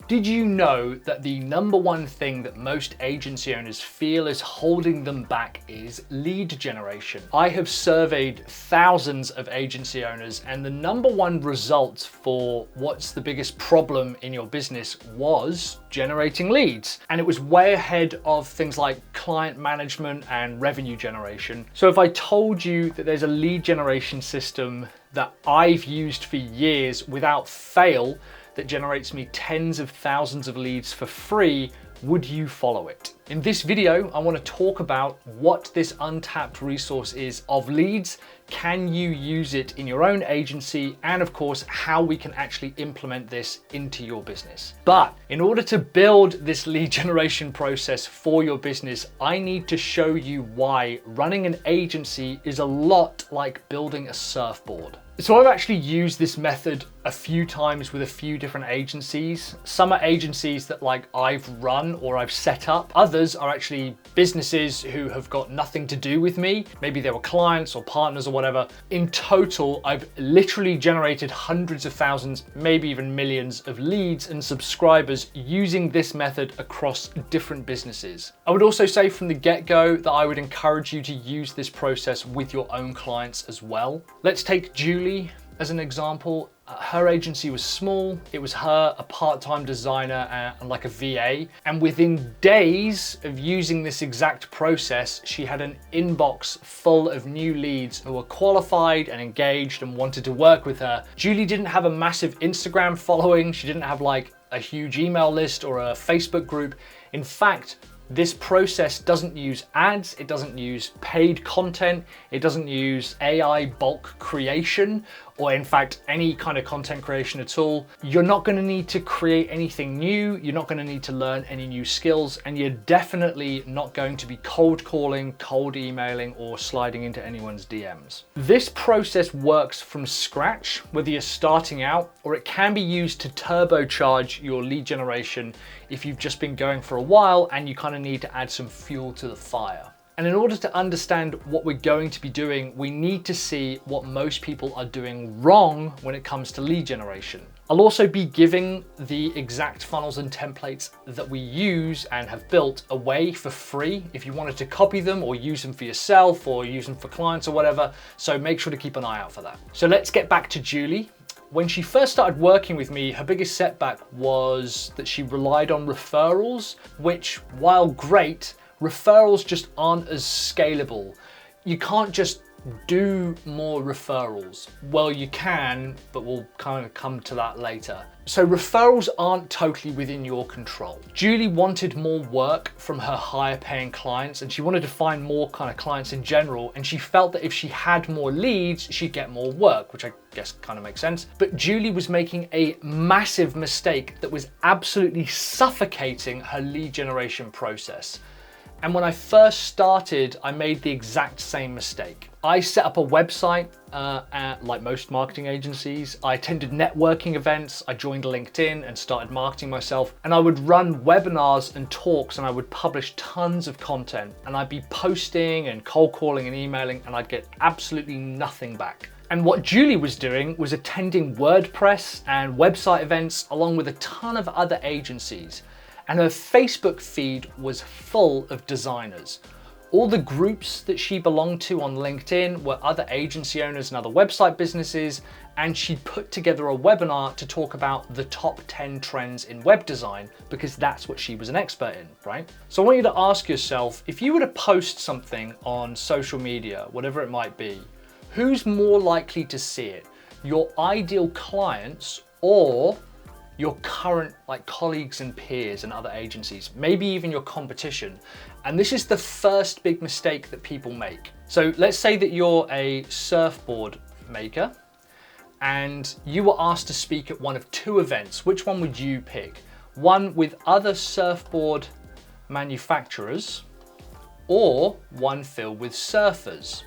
Did you know that the number one thing that most agency owners feel is holding them back is lead generation? I have surveyed thousands of agency owners, and the number one result for what's the biggest problem in your business was generating leads. And it was way ahead of things like client management and revenue generation. So if I told you that there's a lead generation system that I've used for years without fail, that generates me tens of thousands of leads for free, would you follow it? In this video, I want to talk about what this untapped resource is of leads, can you use it in your own agency, and of course, how we can actually implement this into your business. But in order to build this lead generation process for your business, I need to show you why running an agency is a lot like building a surfboard. So I've actually used this method a few times with a few different agencies. Some are agencies that I've run or I've set up. Others are actually businesses who have got nothing to do with me. Maybe they were clients or partners or whatever. In total, I've literally generated hundreds of thousands, maybe even millions of leads and subscribers using this method across different businesses. I would also say from the get-go that I would encourage you to use this process with your own clients as well. Let's take Julie as an example. Her agency was small. It was her, a part-time designer, and like a VA. And within days of using this exact process, she had an inbox full of new leads who were qualified and engaged and wanted to work with her. Julie didn't have a massive Instagram following. She didn't have a huge email list or a Facebook group. In fact, this process doesn't use ads, it doesn't use paid content, it doesn't use AI bulk creation, or in fact, any kind of content creation at all. You're not gonna need to create anything new, you're not gonna need to learn any new skills, and you're definitely not going to be cold calling, cold emailing, or sliding into anyone's DMs. This process works from scratch, whether you're starting out, or it can be used to turbocharge your lead generation if you've just been going for a while and you kind of need to add some fuel to the fire. And in order to understand what we're going to be doing, we need to see what most people are doing wrong when it comes to lead generation. I'll also be giving the exact funnels and templates that we use and have built away for free if you wanted to copy them or use them for yourself or use them for clients or whatever. So make sure to keep an eye out for that. So let's get back to Julie. When she first started working with me, her biggest setback was that she relied on referrals, which, while great, referrals just aren't as scalable. You can't just do more referrals. Well, you can, but we'll kind of come to that later. So referrals aren't totally within your control. Julie wanted more work from her higher paying clients, and she wanted to find more kind of clients in general, and she felt that if she had more leads, she'd get more work, which I guess kind of makes sense. But Julie was making a massive mistake that was absolutely suffocating her lead generation process. And when I first started, I made the exact same mistake. I set up a website, like most marketing agencies. I attended networking events. I joined LinkedIn and started marketing myself. And I would run webinars and talks, and I would publish tons of content. And I'd be posting and cold calling and emailing, and I'd get absolutely nothing back. And what Julie was doing was attending WordPress and website events along with a ton of other agencies. And her Facebook feed was full of designers. All the groups that she belonged to on LinkedIn were other agency owners and other website businesses, and she put together a webinar to talk about the top 10 trends in web design because that's what she was an expert in, right? So I want you to ask yourself, if you were to post something on social media, whatever it might be, who's more likely to see it? Your ideal clients or your current colleagues and peers and other agencies, maybe even your competition? And this is the first big mistake that people make. So let's say that you're a surfboard maker and you were asked to speak at one of two events. Which one would you pick? One with other surfboard manufacturers or one filled with surfers?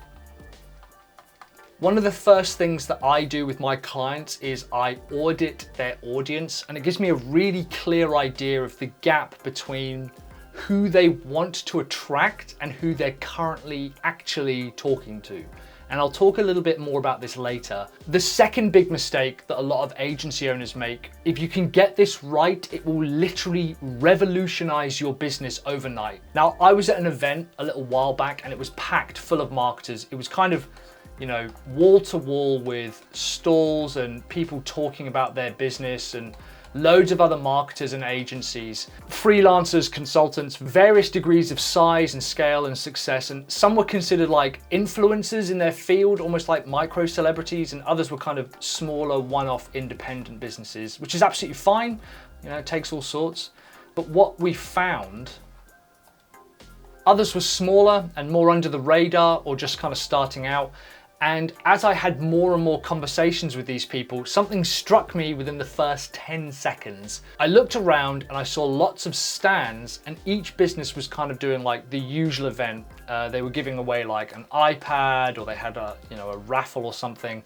One of the first things that I do with my clients is I audit their audience, and it gives me a really clear idea of the gap between who they want to attract and who they're currently actually talking to. And I'll talk a little bit more about this later. The second big mistake that a lot of agency owners make, if you can get this right, it will literally revolutionize your business overnight. Now, I was at an event a little while back and it was packed full of marketers. It was kind of, you know, wall to wall with stalls and people talking about their business and loads of other marketers and agencies, freelancers, consultants, various degrees of size and scale and success. And some were considered like influencers in their field, almost like micro celebrities, and others were kind of smaller one-off independent businesses, which is absolutely fine. You know, it takes all sorts. But what we found, others were smaller and more under the radar or just kind of starting out. And as I had more and more conversations with these people, something struck me within the first 10 seconds. I looked around and I saw lots of stands, and each business was kind of doing like the usual event. They were giving away like an iPad, or they had a raffle or something,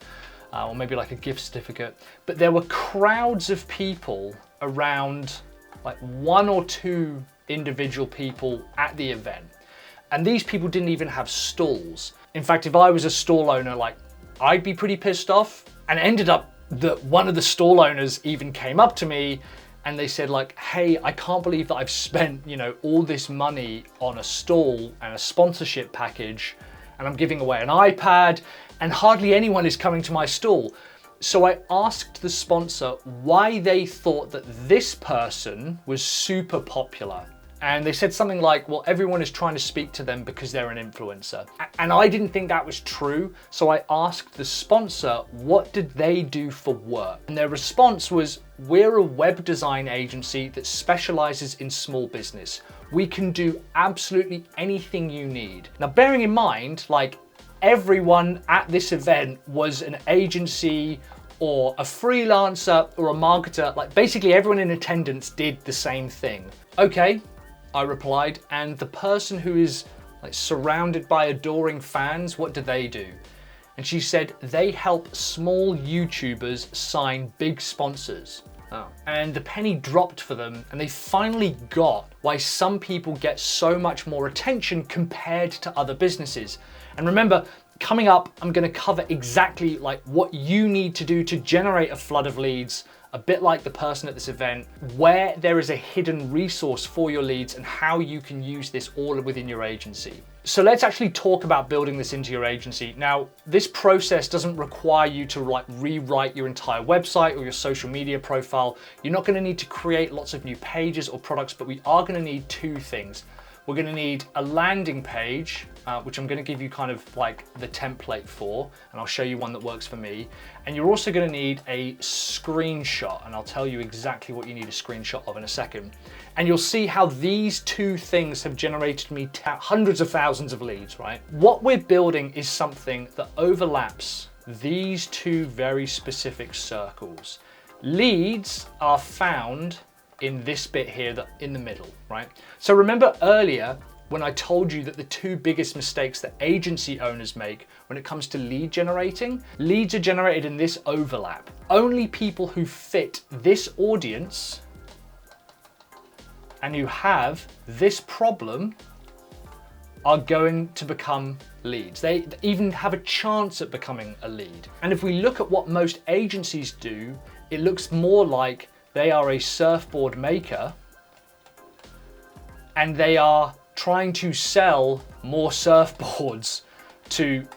or maybe like a gift certificate. But there were crowds of people around, like 1 or 2 individual people at the event. And these people didn't even have stalls. In fact, if I was a stall owner, like, I'd be pretty pissed off. And it ended up that one of the stall owners even came up to me and they said like, hey, I can't believe that I've spent, you know, all this money on a stall and a sponsorship package, and I'm giving away an iPad and hardly anyone is coming to my stall. So I asked the sponsor why they thought that this person was super popular. And they said something like, well, everyone is trying to speak to them because they're an influencer. And I didn't think that was true. So I asked the sponsor, what did they do for work? And their response was, we're a web design agency that specializes in small business. We can do absolutely anything you need. Now, bearing in mind, like, everyone at this event was an agency or a freelancer or a marketer. Like, basically everyone in attendance did the same thing. Okay, I replied, and the person who is like surrounded by adoring fans, what do they do? And she said they help small YouTubers sign big sponsors. Oh. And the penny dropped for them, and they finally got why some people get so much more attention compared to other businesses. And remember, coming up, I'm going to cover exactly like what you need to do to generate a flood of leads, a bit like the person at this event, where there is a hidden resource for your leads and how you can use this all within your agency. So let's actually talk about building this into your agency. Now, this process doesn't require you to like rewrite your entire website or your social media profile. You're not going to need to create lots of new pages or products, but we are going to need 2 things. We're going to need a landing page, which I'm going to give you kind of like the template for, and I'll show you one that works for me. And you're also going to need a screenshot, and I'll tell you exactly what you need a screenshot of in a second. And you'll see how these 2 things have generated me hundreds of thousands of leads, right? What we're building is something that overlaps these 2 very specific circles. Leads are found in this bit here, in the middle, right? So remember earlier when I told you that the 2 biggest mistakes that agency owners make when it comes to lead generating? Leads are generated in this overlap. Only people who fit this audience and who have this problem are going to become leads. They even have a chance at becoming a lead. And if we look at what most agencies do, it looks more like they are a surfboard maker and they are trying to sell more surfboards to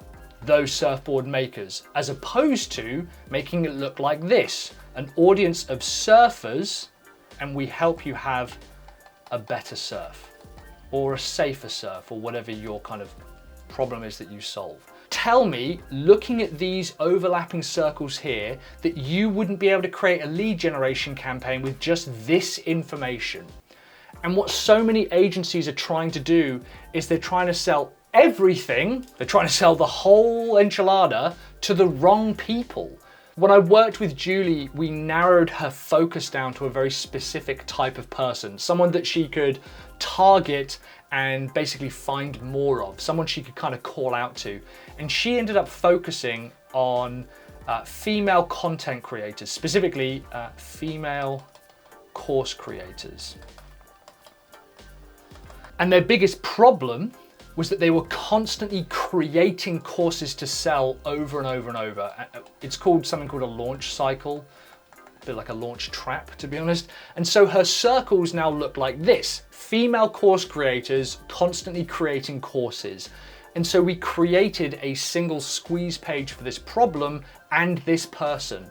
those surfboard makers, as opposed to making it look like this, an audience of surfers, and we help you have a better surf or a safer surf or whatever your kind of problem is that you solve. Tell me, looking at these overlapping circles here, that you wouldn't be able to create a lead generation campaign with just this information. And what so many agencies are trying to do is they're trying to sell everything, they're trying to sell the whole enchilada to the wrong people. When I worked with Julie, we narrowed her focus down to a very specific type of person, someone that she could target and basically find more of, someone she could kind of call out to. And she ended up focusing on female content creators, specifically female course creators. And their biggest problem was that they were constantly creating courses to sell over and over and over. It's called something called a launch cycle, a bit like a launch trap, to be honest. And so her circles now look like this: female course creators constantly creating courses. And so we created a single squeeze page for this problem and this person.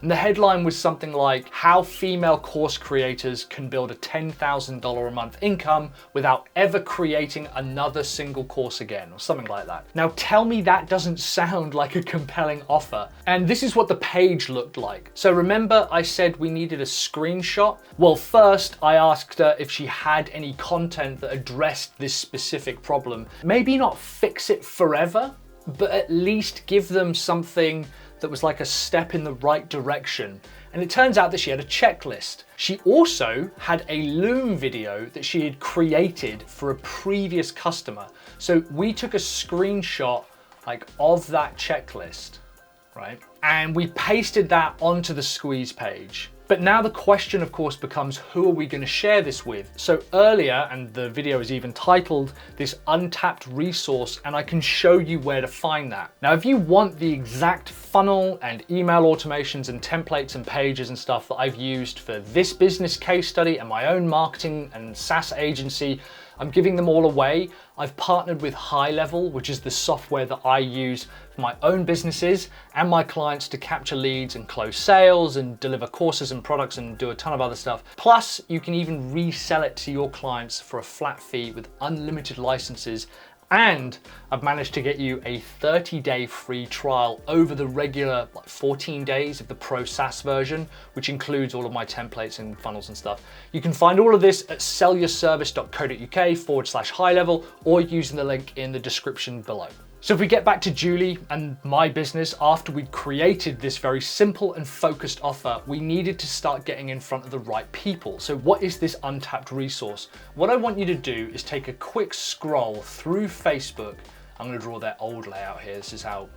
And the headline was something like, how female course creators can build a $10,000 a month income without ever creating another single course again, or something like that. Now tell me that doesn't sound like a compelling offer. And this is what the page looked like. So remember I said we needed a screenshot? Well, first I asked her if she had any content that addressed this specific problem. Maybe not fix it forever, but at least give them something that was like a step in the right direction. And it turns out that she had a checklist. She also had a Loom video that she had created for a previous customer. So we took a screenshot like of that checklist, right? And we pasted that onto the squeeze page. But now the question, of course, becomes who are we going to share this with? So earlier, and the video is even titled, this untapped resource, and I can show you where to find that. Now, if you want the exact funnel and email automations and templates and pages and stuff that I've used for this business case study and my own marketing and SaaS agency, I'm giving them all away. I've partnered with High Level, which is the software that I use for my own businesses and my clients to capture leads and close sales and deliver courses and products and do a ton of other stuff. Plus, you can even resell it to your clients for a flat fee with unlimited licenses. And I've managed to get you a 30-day free trial over the regular 14 days of the Pro SaaS version, which includes all of my templates and funnels and stuff. You can find all of this at sellyourservice.co.uk/high level or using the link in the description below. So if we get back to Julie and my business, after we'd created this very simple and focused offer, we needed to start getting in front of the right people. So what is this untapped resource? What I want you to do is take a quick scroll through Facebook. I'm going to draw their old layout here. This is how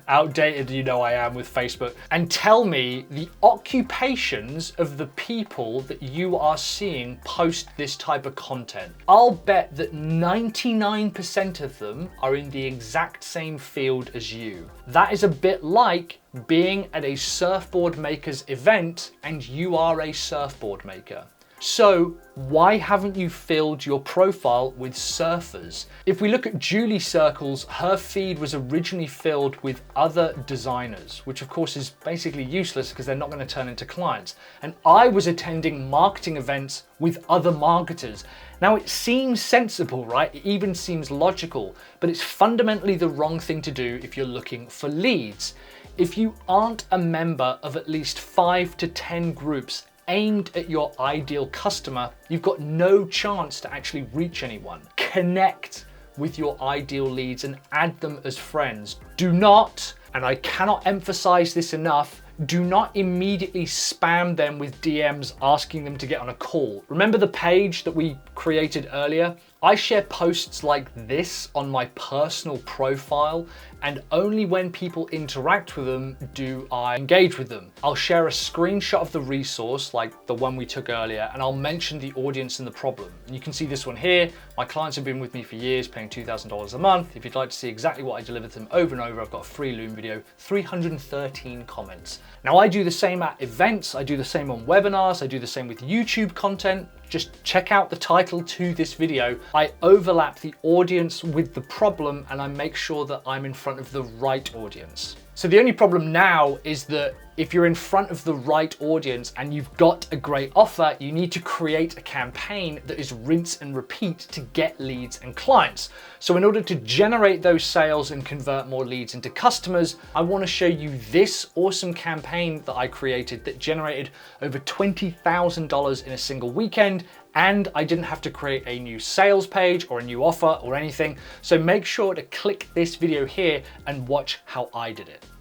outdated you know I am with Facebook. And tell me the occupations of the people that you are seeing post this type of content. I'll bet that 99% of them are in the exact same field as you. That is a bit like being at a surfboard maker's event and you are a surfboard maker. So why haven't you filled your profile with surfers? If we look at Julie's circles, her feed was originally filled with other designers, which of course is basically useless because they're not going to turn into clients. And I was attending marketing events with other marketers. Now it seems sensible, right? It even seems logical, but it's fundamentally the wrong thing to do if you're looking for leads. If you aren't a member of at least 5 to 10 groups aimed at your ideal customer, you've got no chance to actually reach anyone. Connect with your ideal leads and add them as friends. Do not, and I cannot emphasize this enough, do not immediately spam them with DMs asking them to get on a call. Remember the page that we created earlier? I share posts like this on my personal profile, and only when people interact with them do I engage with them. I'll share a screenshot of the resource, like the one we took earlier, and I'll mention the audience and the problem. And you can see this one here. My clients have been with me for years, paying $2,000 a month. If you'd like to see exactly what I deliver to them over and over, I've got a free Loom video, 313 comments. Now I do the same at events, I do the same on webinars, I do the same with YouTube content. Just check out the title to this video. I overlap the audience with the problem and I make sure that I'm in front of the right audience. So the only problem now is that if you're in front of the right audience and you've got a great offer, you need to create a campaign that is rinse and repeat to get leads and clients. So in order to generate those sales and convert more leads into customers, I want to show you this awesome campaign that I created that generated over $20,000 in a single weekend. And I didn't have to create a new sales page or a new offer or anything. So make sure to click this video here and watch how I did it.